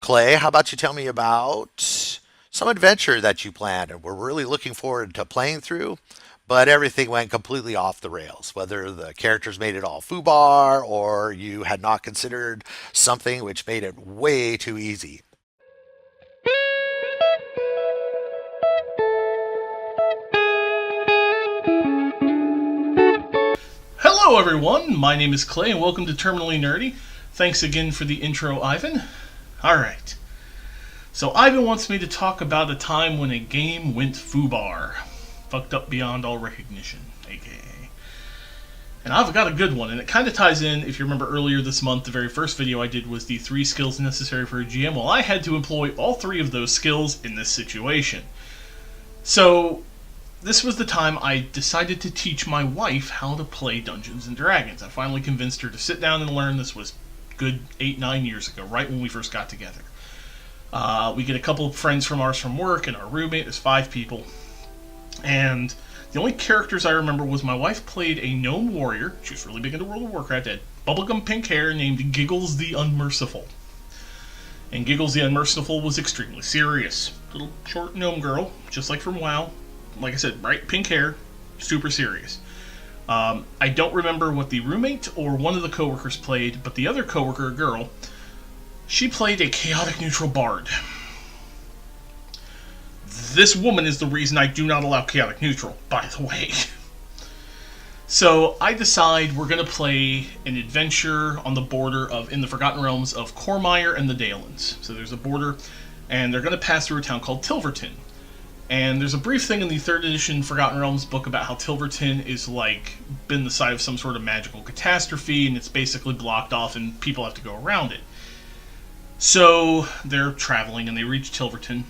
Clay, how about you tell me about some adventure that you planned and we're really looking forward to playing through, but everything went completely off the rails, whether the characters made it all foobar or you had not considered something which made it way too easy. Hello, everyone. My name is Clay, and welcome to Terminally Nerdy. Thanks again for the intro, Ivan. All right. So, Ivan wants me to talk about a time when a game went foobar, fucked up beyond all recognition, aka. And I've got a good one, and it kind of ties in. If you remember earlier this month, the very first video I did was the 3 skills necessary for a GM. Well, I had to employ all 3 of those skills in this situation. So, this was the time I decided to teach my wife how to play Dungeons and Dragons. I finally convinced her to sit down and learn. This was good 8-9 years ago, right when we first got together. We get a couple of friends from ours from work, and our roommate is 5 people. And the only characters I remember was my wife played a gnome warrior. She was really big into World of Warcraft. Had bubblegum pink hair named Giggles the Unmerciful. And Giggles the Unmerciful was extremely serious. Little short gnome girl, just like from WoW. Like I said, bright pink hair, super serious. I don't remember what the roommate or one of the coworkers played, but the other coworker, a girl, she played a chaotic neutral bard. This woman is the reason I do not allow chaotic neutral, by the way. So I decide we're going to play an adventure on the border of, in the Forgotten Realms of Cormyr and the Daelins. So there's a border, and they're going to pass through a town called Tilverton. And there's a brief thing in the 3rd edition Forgotten Realms book about how Tilverton is been the site of some sort of magical catastrophe, and it's basically blocked off and people have to go around it. So they're traveling and they reach Tilverton,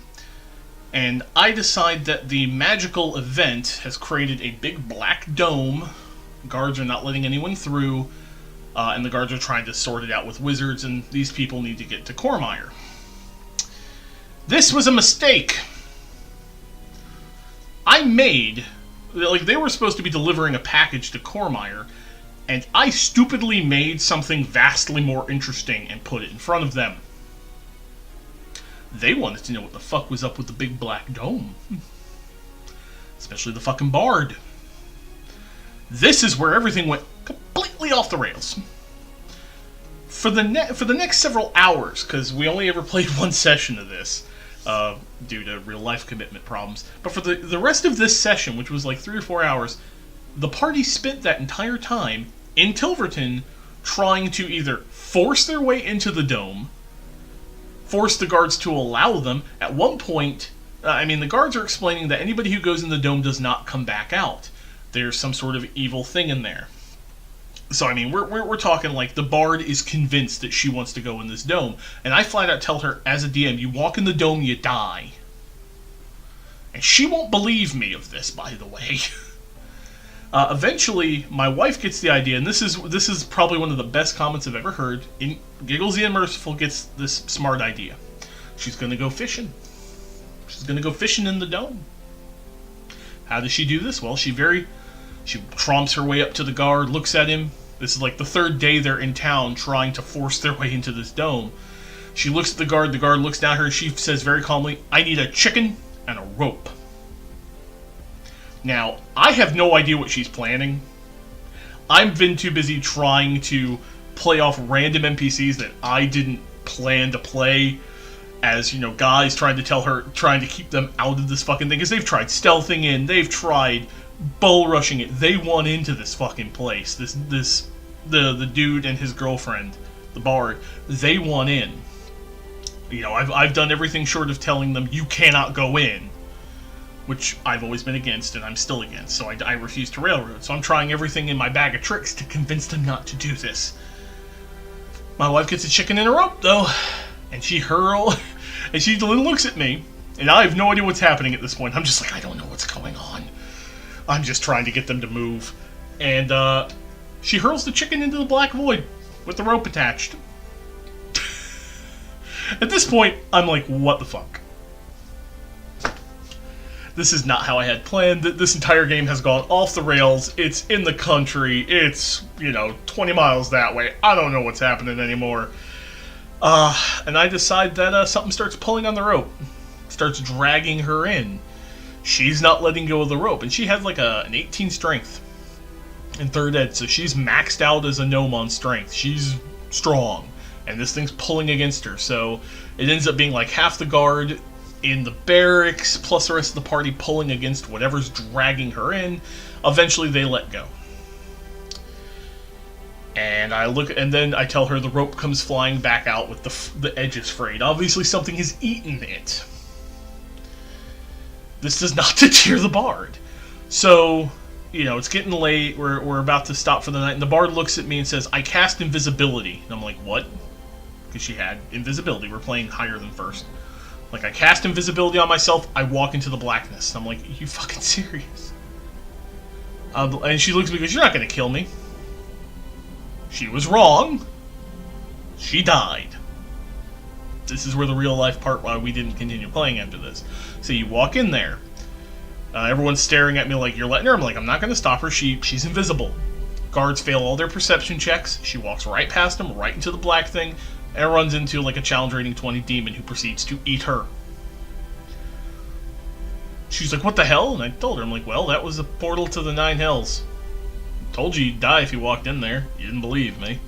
and I decide that the magical event has created a big black dome. Guards are not letting anyone through, and the guards are trying to sort it out with wizards, and these people need to get to Cormyr. This was a mistake. They were supposed to be delivering a package to Cormyr, and I stupidly made something vastly more interesting and put it in front of them. They wanted to know what the fuck was up with the big black dome. Especially the fucking bard. This is where everything went completely off the rails. For the next several hours, because we only ever played one session of this, due to real-life commitment problems. But for the rest of this session, which was like 3 or 4 hours, the party spent that entire time in Tilverton trying to either force their way into the dome, force the guards to allow them. At one point, the guards are explaining that anybody who goes in the dome does not come back out. There's some sort of evil thing in there. So, we're talking like the bard is convinced that she wants to go in this dome. And I flat out tell her, as a DM, you walk in the dome, you die. And she won't believe me of this, by the way. Eventually, my wife gets the idea, and this is probably one of the best comments I've ever heard. Giggles the Unmerciful gets this smart idea. She's going to go fishing. She's going to go fishing in the dome. How does she do this? Well, she tromps her way up to the guard, looks at him. This is like the 3rd day they're in town trying to force their way into this dome. She looks at the guard looks down at her, and she says very calmly, "I need a chicken and a rope." Now, I have no idea what she's planning. I've been too busy trying to play off random NPCs that I didn't plan to play as, guys trying to keep them out of this fucking thing, because they've tried stealthing in, they've tried bull rushing it. They want into this fucking place. The dude and his girlfriend, the bard, they want in. I've done everything short of telling them you cannot go in, which I've always been against and I'm still against. So I refuse to railroad. So I'm trying everything in my bag of tricks to convince them not to do this. My wife gets a chicken and a rope though, and she looks at me, and I have no idea what's happening at this point. I'm just like, I don't know what's going on. I'm just trying to get them to move. And she hurls the chicken into the black void with the rope attached. At this point, I'm like, what the fuck? This is not how I had planned. This entire game has gone off the rails. It's in the country. It's, 20 miles that way. I don't know what's happening anymore. And I decide that something starts pulling on the rope, starts dragging her in. She's not letting go of the rope, and she has like an 18 strength in 3rd ed, so she's maxed out as a gnome on strength. She's strong, and this thing's pulling against her, so it ends up being like half the guard in the barracks plus the rest of the party pulling against whatever's dragging her in. Eventually they let go. And I look, and then I tell her the rope comes flying back out with the edges frayed. Obviously something has eaten it. This does not deter the bard. So, it's getting late, we're about to stop for the night, and the bard looks at me and says, I cast invisibility. And I'm like, what? Because she had invisibility. We're playing higher than first. Like, I cast invisibility on myself, I walk into the blackness. And I'm like, are you fucking serious? And she looks at me and goes, you're not going to kill me. She was wrong. She died. This is where the real life part why we didn't continue playing after this. So you walk in there. Everyone's staring at me like, you're letting her? I'm like, I'm not going to stop her. She's invisible. Guards fail all their perception checks. She walks right past them, right into the black thing, and runs into like a challenge rating 20 demon who proceeds to eat her. She's like, what the hell? And I told her, I'm like, well, that was a portal to the 9 hells. Told you you'd die if you walked in there. You didn't believe me.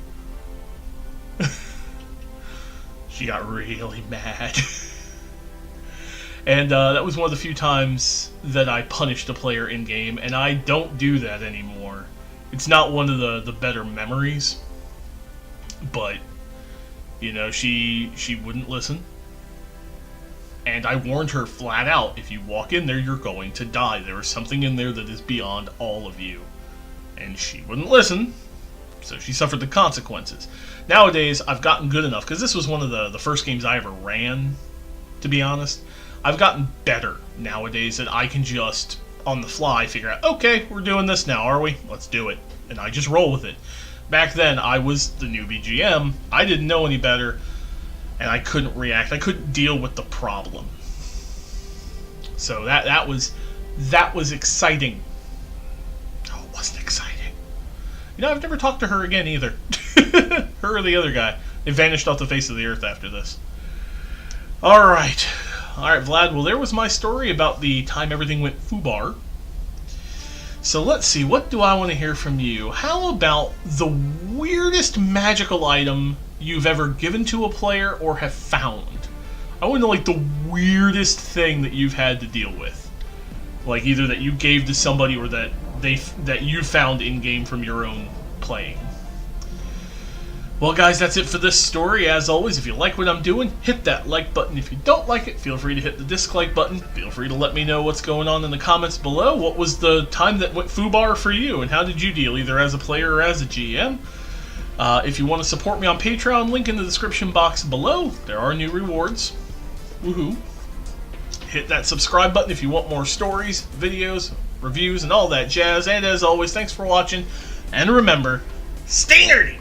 She got really mad. And that was one of the few times that I punished a player in-game, and I don't do that anymore. It's not one of the better memories, but, she wouldn't listen. And I warned her flat out, if you walk in there, you're going to die. There is something in there that is beyond all of you. And she wouldn't listen, so she suffered the consequences. Nowadays, I've gotten good enough, because this was one of the first games I ever ran, to be honest. I've gotten better nowadays that I can just, on the fly, figure out, okay, we're doing this now, are we? Let's do it. And I just roll with it. Back then, I was the newbie GM. I didn't know any better, and I couldn't react. I couldn't deal with the problem. So that was exciting. Oh, it wasn't exciting. I've never talked to her again either. Her or the other guy. They vanished off the face of the earth after this. Alright, Vlad, well, there was my story about the time everything went foobar. So let's see, what do I want to hear from you? How about the weirdest magical item you've ever given to a player or have found? I want to know, like, the weirdest thing that you've had to deal with. Like, either that you gave to somebody or that you found in-game from your own playing. Well, guys, that's it for this story. As always, if you like what I'm doing, hit that like button. If you don't like it, feel free to hit the dislike button. Feel free to let me know what's going on in the comments below. What was the time that went foobar for you, and how did you deal, either as a player or as a GM? If you want to support me on Patreon, link in the description box below. There are new rewards. Woohoo. Hit that subscribe button if you want more stories, videos, reviews, and all that jazz. And as always, thanks for watching. And remember, stay nerdy!